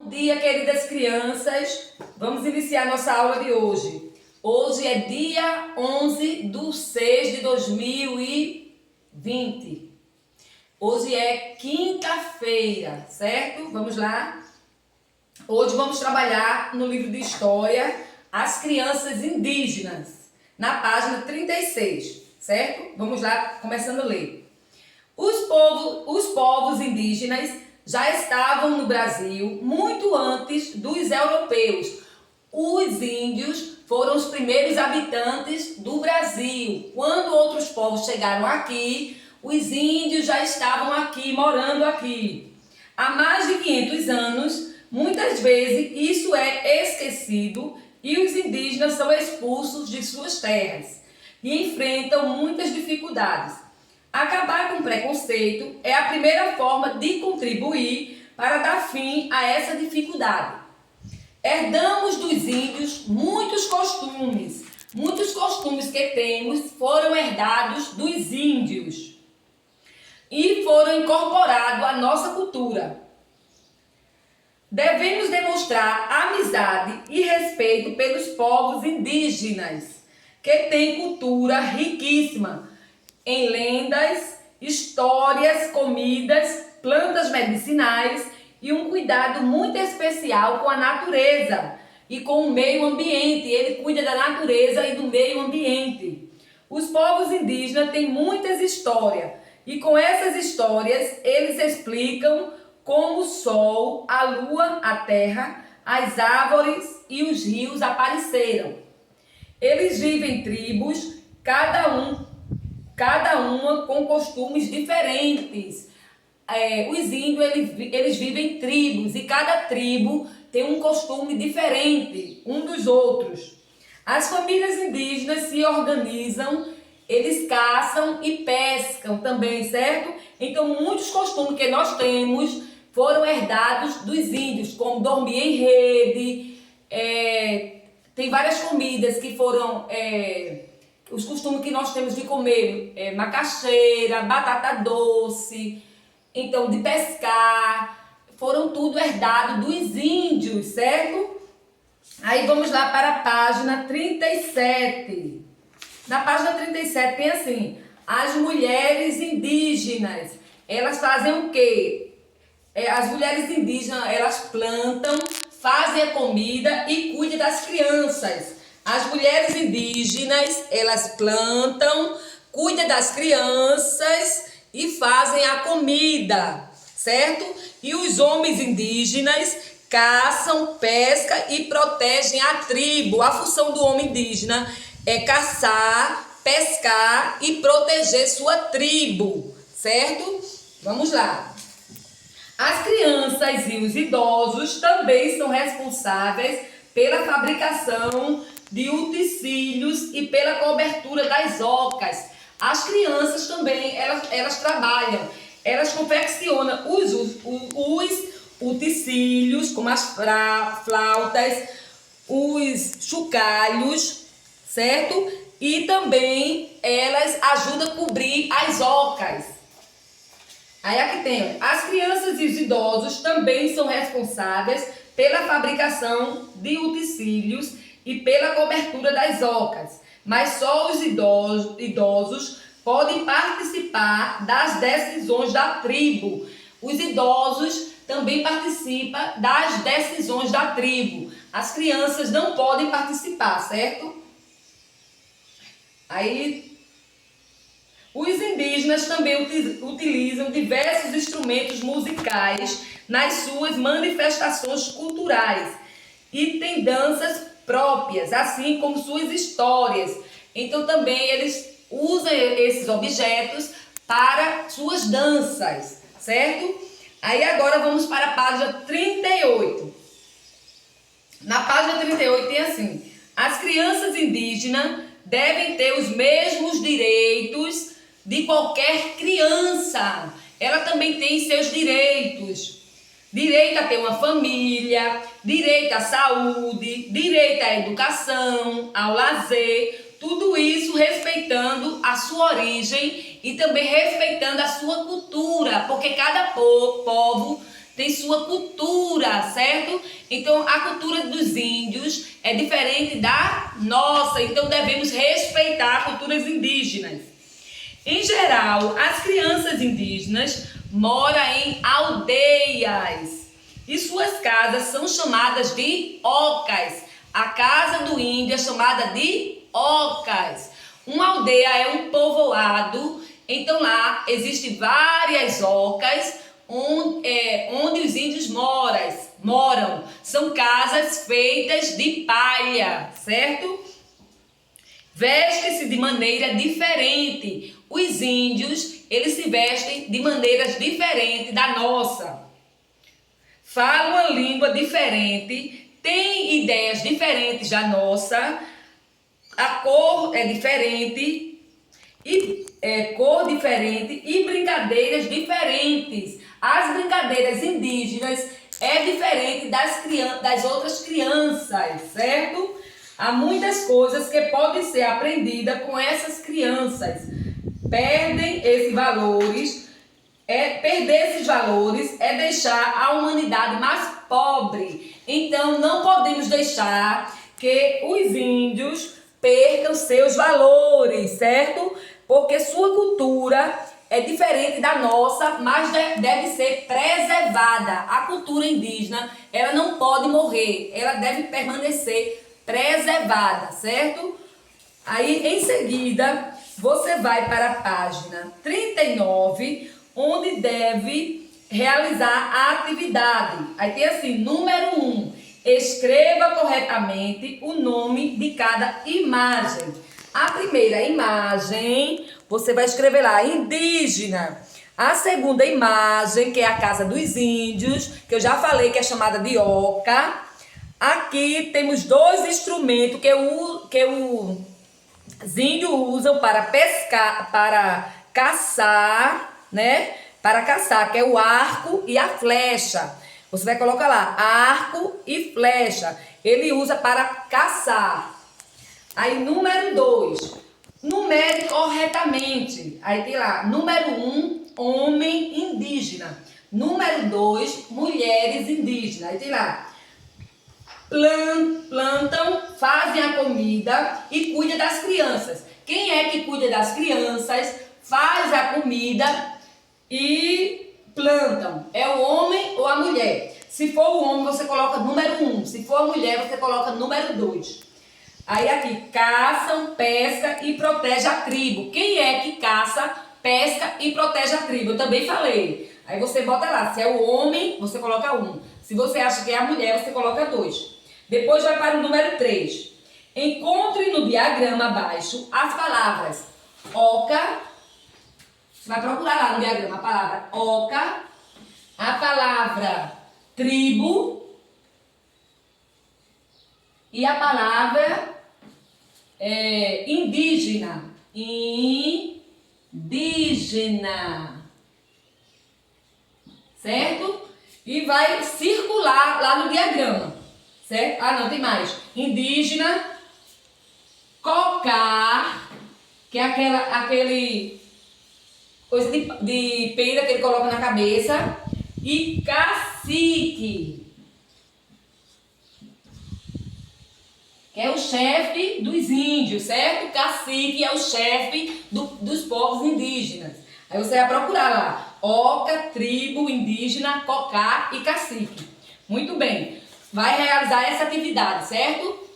Bom dia, queridas crianças. Vamos iniciar nossa aula de hoje. Hoje é dia 11/6/2020. Hoje é quinta-feira, certo? Vamos lá? Hoje vamos trabalhar no livro de História As Crianças Indígenas, na página 36, certo? Vamos lá, começando a ler. Os povos indígenas já estavam no Brasil muito antes dos europeus. Os índios foram os primeiros habitantes do Brasil. Quando outros povos chegaram aqui, os índios já estavam aqui, morando aqui. Há mais de 500 anos, muitas vezes isso é esquecido e os indígenas são expulsos de suas terras e enfrentam muitas dificuldades. Acabar com o preconceito é a primeira forma de contribuir para dar fim a essa dificuldade. Herdamos dos índios muitos costumes que temos foram herdados dos índios e foram incorporados à nossa cultura. Devemos demonstrar amizade e respeito pelos povos indígenas, que têm cultura riquíssima em lendas, histórias, comidas, plantas medicinais e um cuidado muito especial com a natureza e com o meio ambiente. Ele cuida da natureza e do meio ambiente. Os povos indígenas têm muitas histórias e com essas histórias eles explicam como o sol, a lua, a terra, as árvores e os rios apareceram. Eles vivem em tribos, cada uma com costumes diferentes. Os índios eles vivem em tribos e cada tribo tem um costume diferente um dos outros. As famílias indígenas se organizam, eles caçam e pescam também, certo? Então muitos costumes que nós temos foram herdados dos índios, como dormir em rede, tem várias comidas que foram... os costumes que nós temos de comer, macaxeira, batata doce, então de pescar, foram tudo herdado dos índios, certo? Aí vamos lá para a página 37. Na página 37 tem assim, as mulheres indígenas, elas fazem o quê? As mulheres indígenas, elas plantam, fazem a comida e cuidam das crianças. As mulheres indígenas, elas plantam, cuidam das crianças e fazem a comida, certo? E os homens indígenas caçam, pescam e protegem a tribo. A função do homem indígena é caçar, pescar e proteger sua tribo, certo? Vamos lá. As crianças e os idosos também são responsáveis pela fabricação de utensílios e pela cobertura das ocas. As crianças também, elas trabalham, elas confeccionam os utensílios, como as flautas, os chocalhos, certo? E também elas ajudam a cobrir as ocas. Aí aqui tem, as crianças e os idosos também são responsáveis pela fabricação de utensílios e pela cobertura das ocas, mas só os idosos podem participar das decisões da tribo. Os idosos também participam das decisões da tribo. As crianças não podem participar, certo? Aí, os indígenas também utilizam diversos instrumentos musicais nas suas manifestações culturais e têm danças próprias, assim como suas histórias. Então também eles usam esses objetos para suas danças, certo? Aí agora vamos para a página 38. Na página 38 tem assim, as crianças indígenas devem ter os mesmos direitos de qualquer criança. Ela também tem seus direitos. Direito a ter uma família, direito à saúde, direito à educação, ao lazer, tudo isso respeitando a sua origem e também respeitando a sua cultura, porque cada povo tem sua cultura, certo? Então, a cultura dos índios é diferente da nossa, então devemos respeitar culturas indígenas. Em geral, as crianças indígenas moram em aldeias e suas casas são chamadas de ocas. A casa do índio é chamada de ocas. Uma aldeia é um povoado, então lá existem várias ocas onde os índios moram. São casas feitas de palha, certo? Vestem-se de maneira diferente. Os índios, eles se vestem de maneiras diferentes da nossa. Falam uma língua diferente, têm ideias diferentes da nossa, a cor é diferente, cor diferente e brincadeiras diferentes. As brincadeiras indígenas é diferente das outras crianças, certo? Há muitas coisas que podem ser aprendidas com essas crianças. Perdem esses valores. Perder esses valores é deixar a humanidade mais pobre. Então, não podemos deixar que os índios percam seus valores, certo? Porque sua cultura é diferente da nossa, mas deve ser preservada. A cultura indígena, ela não pode morrer, ela deve permanecer preservada, certo? Aí, em seguida, você vai para a página 39, onde deve realizar a atividade. Aí tem assim, número 1, escreva corretamente o nome de cada imagem. A primeira imagem, você vai escrever lá, indígena. A segunda imagem, que é a casa dos índios, que eu já falei que é chamada de oca. Aqui temos dois instrumentos que os índios usam para pescar, para caçar, né? Para caçar, que é o arco e a flecha. Você vai colocar lá, arco e flecha. Ele usa para caçar. Aí, número 2, numere corretamente. Aí tem lá, número 1, homem indígena. Número 2, mulheres indígenas. Aí tem lá, plantam, fazem a comida e cuidam das crianças. Quem é que cuida das crianças, faz a comida e plantam? É o homem ou a mulher? Se for o homem, você coloca número 1. Se for a mulher, você coloca número 2. Aí aqui, caçam, pesca e protege a tribo. Quem é que caça, pesca e protege a tribo? Eu também falei. Aí você bota lá, se é o homem, você coloca 1. Se você acha que é a mulher, você coloca 2. Depois vai para o número 3. Encontre no diagrama abaixo as palavras oca. Você vai procurar lá no diagrama a palavra oca, a palavra tribo e a palavra indígena. Indígena. Certo? E vai circular lá no diagrama. Certo? Ah, não, tem mais. Indígena, cocar, que é aquele coisa de pena que ele coloca na cabeça, e cacique, que é o chefe dos índios, certo? Cacique é o chefe dos povos indígenas. Aí você vai procurar lá, oca, tribo, indígena, cocá e cacique. Muito bem, vai realizar essa atividade, certo?